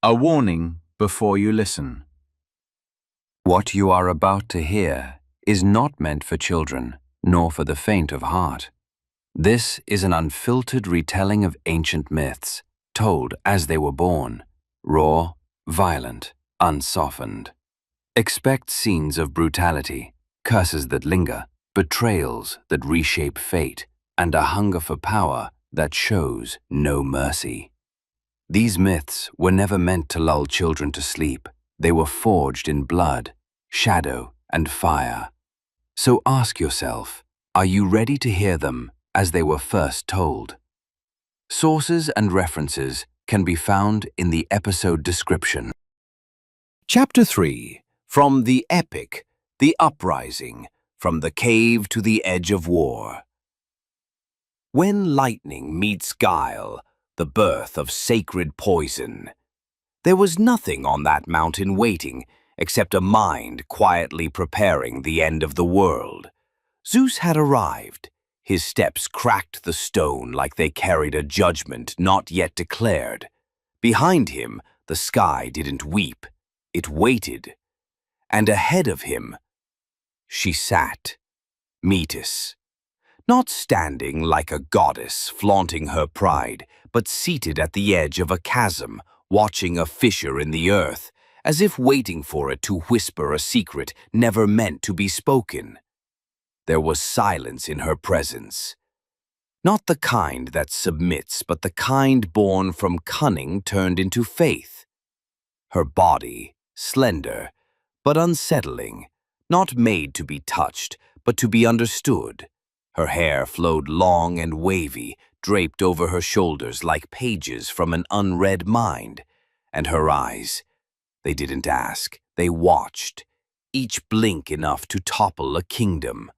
A warning before you listen. What you are about to hear is not meant for children, nor for the faint of heart. This is an unfiltered retelling of ancient myths, told as they were born, raw, violent, unsoftened. Expect scenes of brutality, curses that linger, betrayals that reshape fate, and a hunger for power that shows no mercy. These myths were never meant to lull children to sleep. They were forged in blood, shadow, and fire. So ask yourself, are you ready to hear them as they were first told? Sources and references can be found in the episode description. Chapter 3. From the Epic, the Uprising, from the cave to the edge of war. When lightning meets guile, the birth of sacred poison. There was nothing on that mountain waiting except a mind quietly preparing the end of the world. Zeus had arrived. His steps cracked the stone like they carried a judgment not yet declared. Behind him, the sky didn't weep, it waited. And ahead of him, she sat, Metis. Not standing like a goddess flaunting her pride, but seated at the edge of a chasm, watching a fissure in the earth, as if waiting for it to whisper a secret never meant to be spoken. There was silence in her presence. Not the kind that submits, but the kind born from cunning turned into faith. Her body, slender, but unsettling, not made to be touched, but to be understood. Her hair flowed long and wavy, draped over her shoulders like pages from an unread mind. And her eyes, they didn't ask, they watched, each blink enough to topple a kingdom.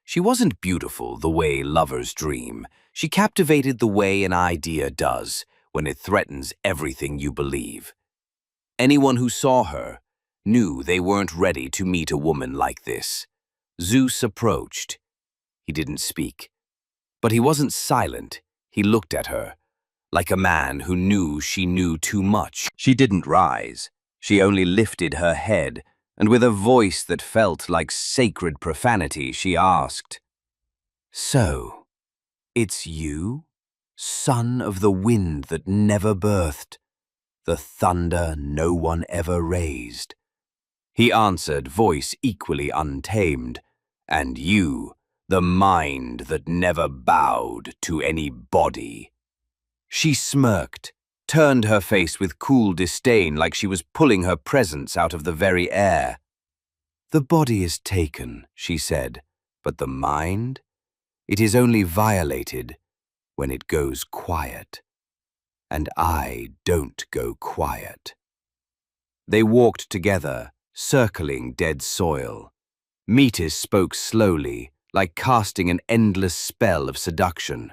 She wasn't beautiful the way lovers dream. She captivated the way an idea does when it threatens everything you believe. Anyone who saw her knew they weren't ready to meet a woman like this. Zeus approached. He didn't speak. But he wasn't silent. He looked at her, like a man who knew she knew too much. She didn't rise. She only lifted her head, and with a voice that felt like sacred profanity, she asked, "So, it's you, son of the wind that never birthed, the thunder no one ever raised?" He answered, voice equally untamed, "And you, the mind that never bowed to any body." She smirked, turned her face with cool disdain like she was pulling her presence out of the very air. "The body is taken," she said, "but the mind? It is only violated when it goes quiet. And I don't go quiet." They walked together, circling dead soil. Metis spoke slowly, like casting an endless spell of seduction.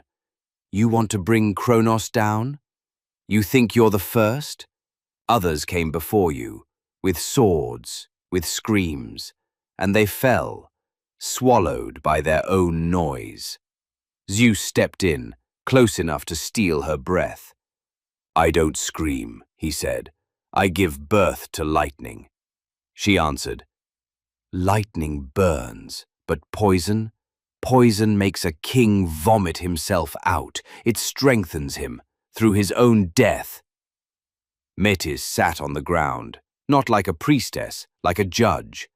"You want to bring Cronus down? You think you're the first? Others came before you, with swords, with screams, and they fell, swallowed by their own noise." Zeus stepped in, close enough to steal her breath. "I don't scream," he said. "I give birth to lightning." She answered, "Lightning burns, but poison? Poison makes a king vomit himself out. It strengthens him through his own death." Metis sat on the ground, not like a priestess, like a judge.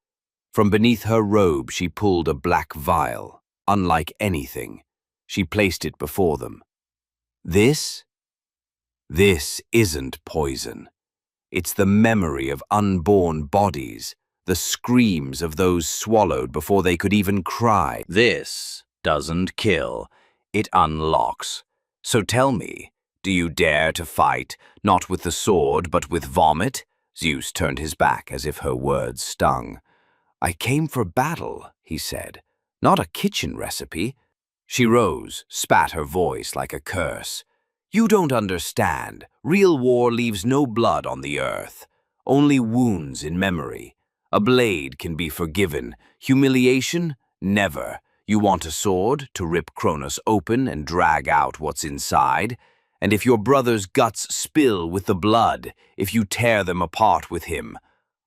From beneath her robe she pulled a black vial, unlike anything. She placed it before them. This isn't poison. It's the memory of unborn bodies, the screams of those swallowed before they could even cry. This doesn't kill, it unlocks. So tell me, do you dare to fight, not with the sword, but with vomit? Zeus turned his back as if her words stung. "I came for battle," he said, "not a kitchen recipe." She rose, spat her voice like a curse. "You don't understand. Real war leaves no blood on the earth, only wounds in memory. A blade can be forgiven. Humiliation? Never. You want a sword to rip Cronus open and drag out what's inside? And if your brother's guts spill with the blood, if you tear them apart with him,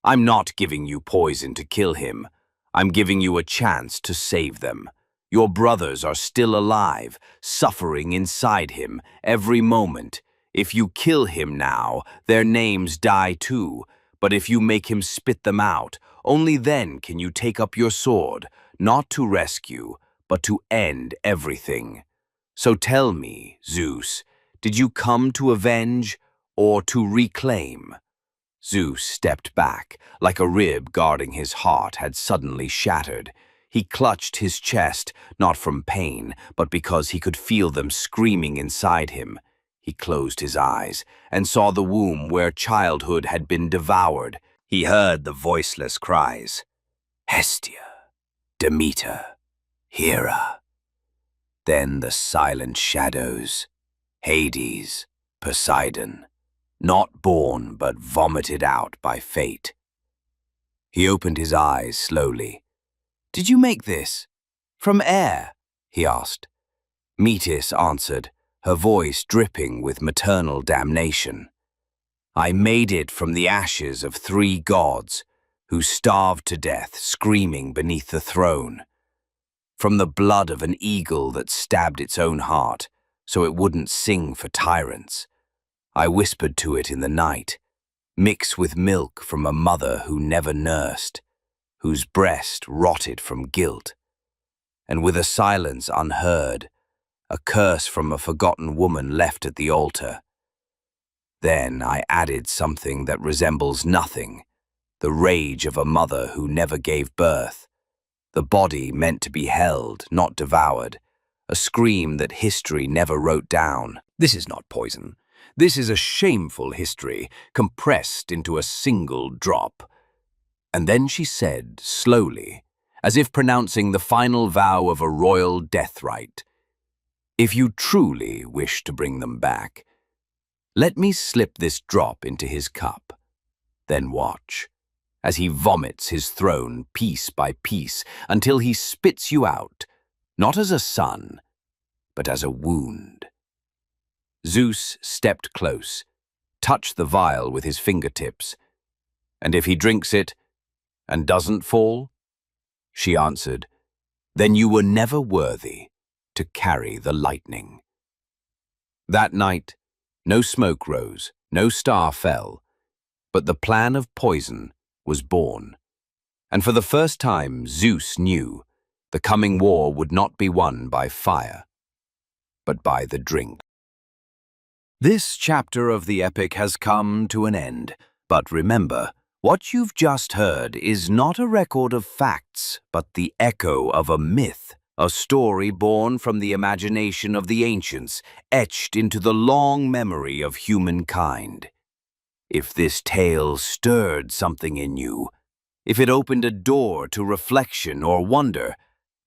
I'm not giving you poison to kill him. I'm giving you a chance to save them. Your brothers are still alive, suffering inside him every moment. If you kill him now, their names die too. But if you make him spit them out, only then can you take up your sword, not to rescue, but to end everything. So tell me, Zeus, did you come to avenge or to reclaim? Zeus stepped back, like a rib guarding his heart had suddenly shattered. He clutched his chest, not from pain, but because he could feel them screaming inside him. He closed his eyes and saw the womb where childhood had been devoured. He heard the voiceless cries, Hestia, Demeter, Hera. Then the silent shadows, Hades, Poseidon, not born but vomited out by fate. He opened his eyes slowly. Did you make this? From air? He asked. Metis answered, her voice dripping with maternal damnation. I made it from the ashes of 3 gods, who starved to death screaming beneath the throne. From the blood of an eagle that stabbed its own heart, so it wouldn't sing for tyrants. I whispered to it in the night, mix with milk from a mother who never nursed, whose breast rotted from guilt. And with a silence unheard, a curse from a forgotten woman left at the altar. Then I added something that resembles nothing, the rage of a mother who never gave birth, the body meant to be held, not devoured, a scream that history never wrote down. This is not poison. This is a shameful history, compressed into a single drop. And then she said, slowly, as if pronouncing the final vow of a royal death rite, if you truly wish to bring them back, let me slip this drop into his cup. Then watch, as he vomits his throne piece by piece until he spits you out, not as a son, but as a wound. Zeus stepped close, touched the vial with his fingertips. And if he drinks it and doesn't fall? She answered, then you were never worthy to carry the lightning. That night, no smoke rose, no star fell, but the plan of poison was born. And for the first time, Zeus knew the coming war would not be won by fire, but by the drink. This chapter of the epic has come to an end, but remember, what you've just heard is not a record of facts, but the echo of a myth, a story born from the imagination of the ancients, etched into the long memory of humankind. If this tale stirred something in you, if it opened a door to reflection or wonder,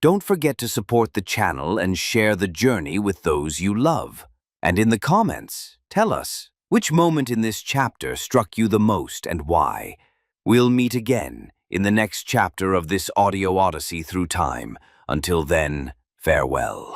don't forget to support the channel and share the journey with those you love. And in the comments, tell us which moment in this chapter struck you the most and why. We'll meet again in the next chapter of this audio odyssey through time. Until then, farewell.